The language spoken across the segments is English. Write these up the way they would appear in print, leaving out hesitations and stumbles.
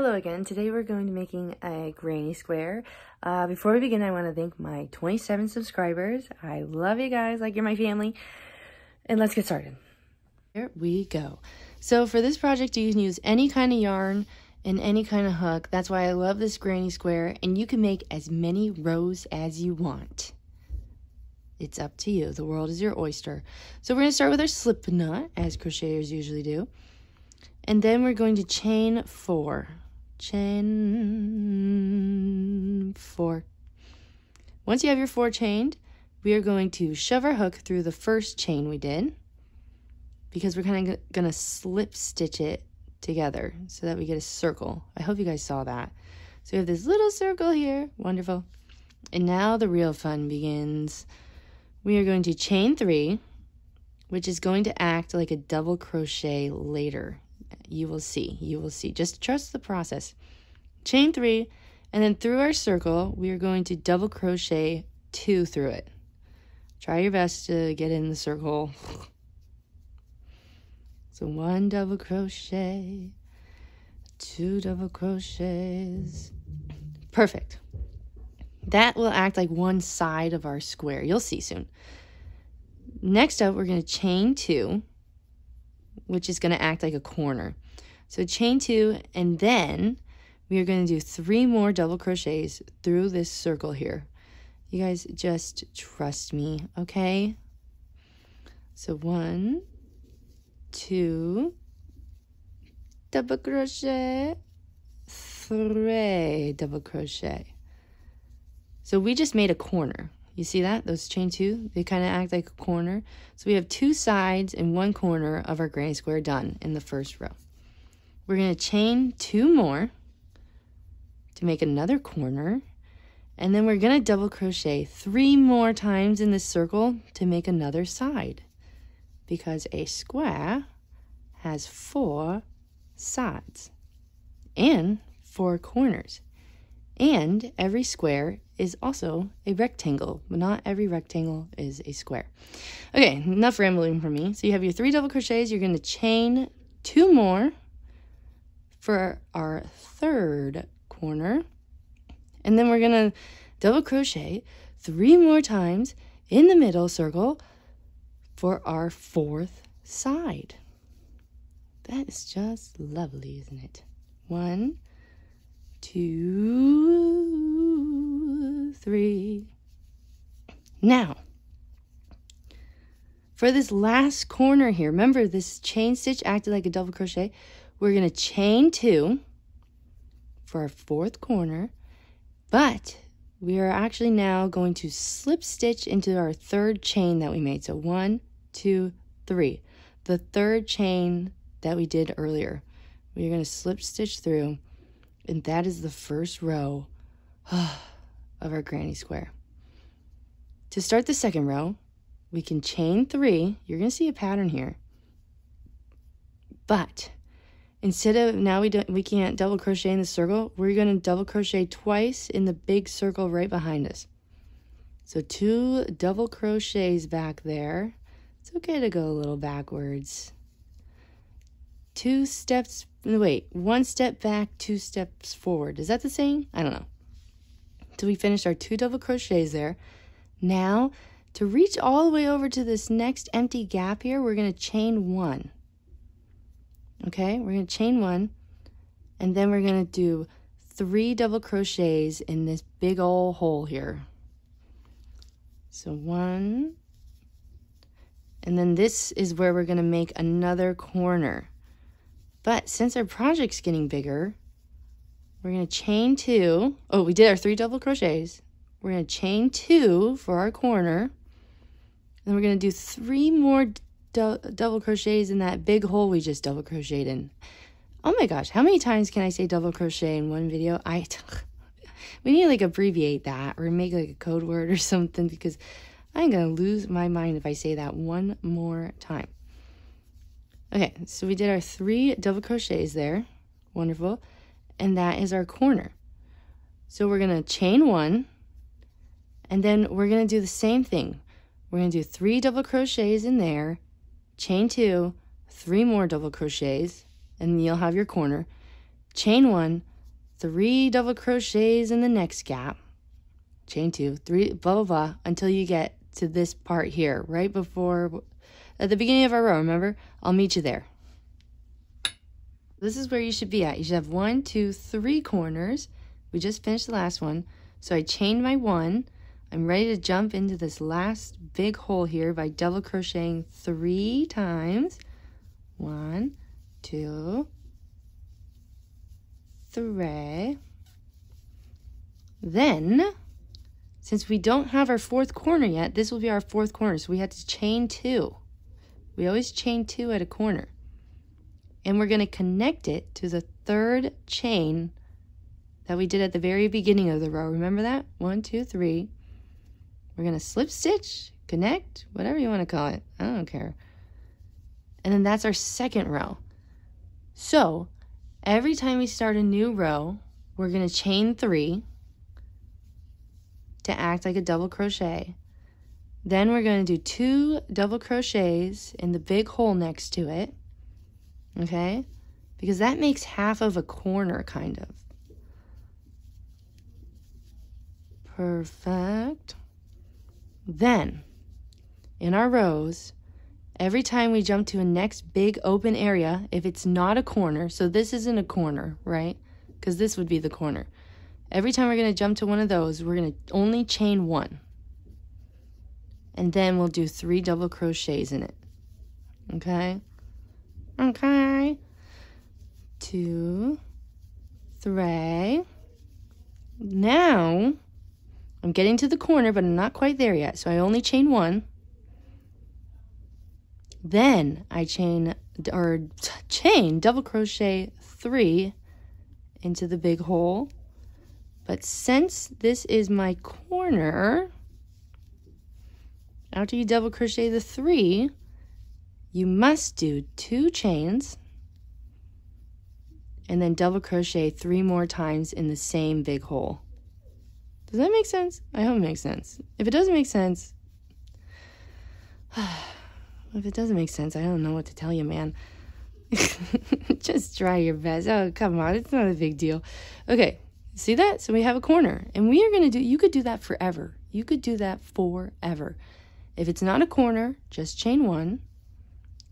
Hello again. Today we're going to be making a granny square. Before we begin, I want to thank my 27 subscribers. I love you guys like you're my family. And let's get started. Here we go. So for this project, you can use any kind of yarn and any kind of hook. That's why I love this granny square. And you can make as many rows as you want. It's up to you. The world is your oyster. So we're going to start with our slip knot, as crocheters usually do. And then we're going to chain 4. Chain 4. Once you have your 4 chained, we are going to shove our hook through the first chain we did, because we're kind of going to slip stitch it together so that we get a circle. I hope you guys saw that. So we have this little circle here. Wonderful. And now the real fun begins. We are going to chain 3, which is going to act like a double crochet later. You will see. You will see. Just trust the process. Chain 3, and then through our circle, we are going to double crochet 2 through it. Try your best to get in the circle. So 1 double crochet, 2 double crochets. Perfect. That will act like one side of our square. You'll see soon. Next up, we're going to chain 2, which is going to act like a corner. So chain 2, and then we are going to do 3 more double crochets through this circle here. You guys just trust me, okay? So 1, 2, double crochet, 3 double crochet. So we just made a corner. You see that? Those chain 2, they kind of act like a corner. So we have 2 sides and 1 corner of our granny square done in the first row. We're going to chain 2 more to make another corner. And then we're going to double crochet 3 more times in this circle to make another side. Because a square has 4 sides and 4 corners. And every square is also a rectangle, but not every rectangle is a square. Okay, enough rambling from me. So you have your 3 double crochets. You're going to chain 2 more for our 3rd corner. And then we're going to double crochet 3 more times in the middle circle for our 4th side. That is just lovely, isn't it? 1, 2, 3. Now, for this last corner here, remember this chain stitch acted like a double crochet. We're going to chain 2 for our 4th corner, but we are actually now going to slip stitch into our 3rd chain that we made. So 1, 2, 3. The 3rd chain that we did earlier. We're going to slip stitch through. And that is the first row of our granny square. To start the 2nd row, we can chain 3. You're going to see a pattern here. But instead of, now we can't double crochet in the circle, we're going to double crochet twice in the big circle right behind us. So 2 double crochets back there. It's okay to go a little backwards. 2 steps, wait, 1 step back, 2 steps forward. Is that the same? I don't know. So we finished our 2 double crochets there. Now, to reach all the way over to this next empty gap here, we're going to chain 1. Okay, we're going to chain 1, and then we're going to do 3 double crochets in this big old hole here. So 1, and then this is where we're going to make another corner. But since our project's getting bigger, we're going to chain 2. Oh, we did our 3 double crochets. We're going to chain 2 for our corner. Then we're going to do 3 more double crochets in that big hole we just double crocheted in. Oh my gosh, how many times can I say double crochet in one video? We need to like abbreviate that or make like a code word or something, because I'm going to lose my mind if I say that one more time. Okay, so we did our 3 double crochets there. Wonderful. And that is our corner. So we're going to chain 1, and then we're going to do the same thing. We're going to do 3 double crochets in there, chain 2, 3 more double crochets, and you'll have your corner. Chain 1, 3 double crochets in the next gap, chain 2, 3, blah, blah, blah, until you get to this part here, right before, at the beginning of our row, remember? I'll meet you there. This is where you should be at. You should have 1, 2, 3 corners. We just finished the last one. So I chained my 1. I'm ready to jump into this last big hole here by double crocheting 3 times. 1, 2, 3. Then, since we don't have our 4th corner yet, this will be our 4th corner. So we have to chain 2. We always chain 2 at a corner. And we're going to connect it to the 3rd chain that we did at the very beginning of the row. Remember that? 1, 2, 3. We're going to slip stitch, connect, whatever you want to call it. I don't care. And then that's our 2nd row. So every time we start a new row, we're going to chain 3 to act like a double crochet. Then we're going to do 2 double crochets in the big hole next to it. Okay? Because that makes half of a corner, kind of. Perfect. Then, in our rows, every time we jump to a next big open area, if it's not a corner, so this isn't a corner, right? Because this would be the corner. Every time we're going to jump to one of those, we're going to only chain 1. And then we'll do 3 double crochets in it. Okay? Okay. 2, 3. Now, I'm getting to the corner, but I'm not quite there yet. So I only chain 1. Then I chain double crochet 3 into the big hole. But since this is my corner, after you double crochet the 3, you must do 2 chains and then double crochet 3 more times in the same big hole. Does that make sense? I hope it makes sense. If it doesn't make sense, I don't know what to tell you, man. Just try your best. Oh, come on. It's not a big deal. Okay. See that? So we have a corner. And we are going to do, you could do that forever. You could do that forever. If it's not a corner, just chain 1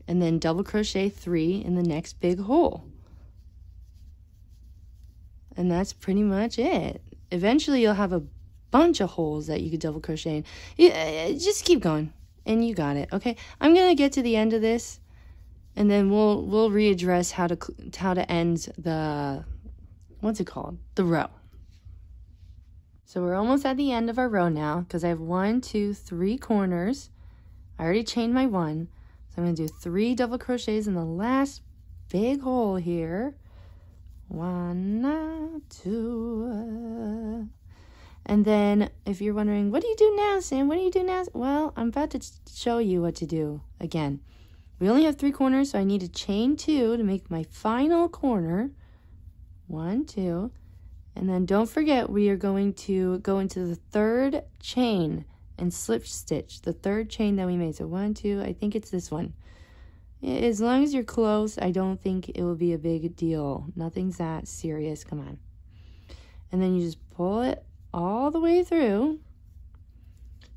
and then double crochet 3 in the next big hole. And that's pretty much it. Eventually you'll have a bunch of holes that you could double crochet in. Just keep going and you got it. Okay, I'm gonna get to the end of this and then we'll readdress how to end the, what's it called, the row. So we're almost at the end of our row now because I have 1, 2, 3 corners. I already chained my 1, so I'm gonna do 3 double crochets in the last big hole here. 1, 2, and then if you're wondering, what do you do now, Sam? What do you do now? Well, I'm about to show you what to do again. We only have 3 corners, so I need to chain 2 to make my final corner. 1, 2, and then don't forget we are going to go into the 3rd chain and slip stitch the 3rd chain that we made. So 1, 2, I think it's this one. As long as you're close, I don't think it will be a big deal. Nothing's that serious. Come on. And then you just pull it all the way through.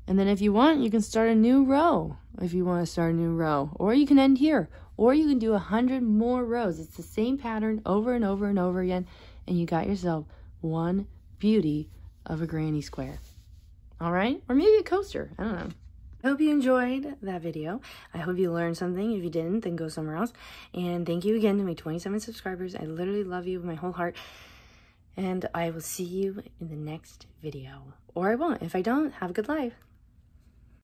And then if you want, you can start a new row. If you want to start a new row. Or you can end here. Or you can do 100 more rows. It's the same pattern over and over and over again. And you got yourself one beauty of a granny square. All right? Or maybe a coaster. I don't know. I hope you enjoyed that video. I hope you learned something. If you didn't, then go somewhere else. And thank you again to my 27 subscribers. I literally love you with my whole heart. And I will see you in the next video. Or I won't. If I don't, have a good life.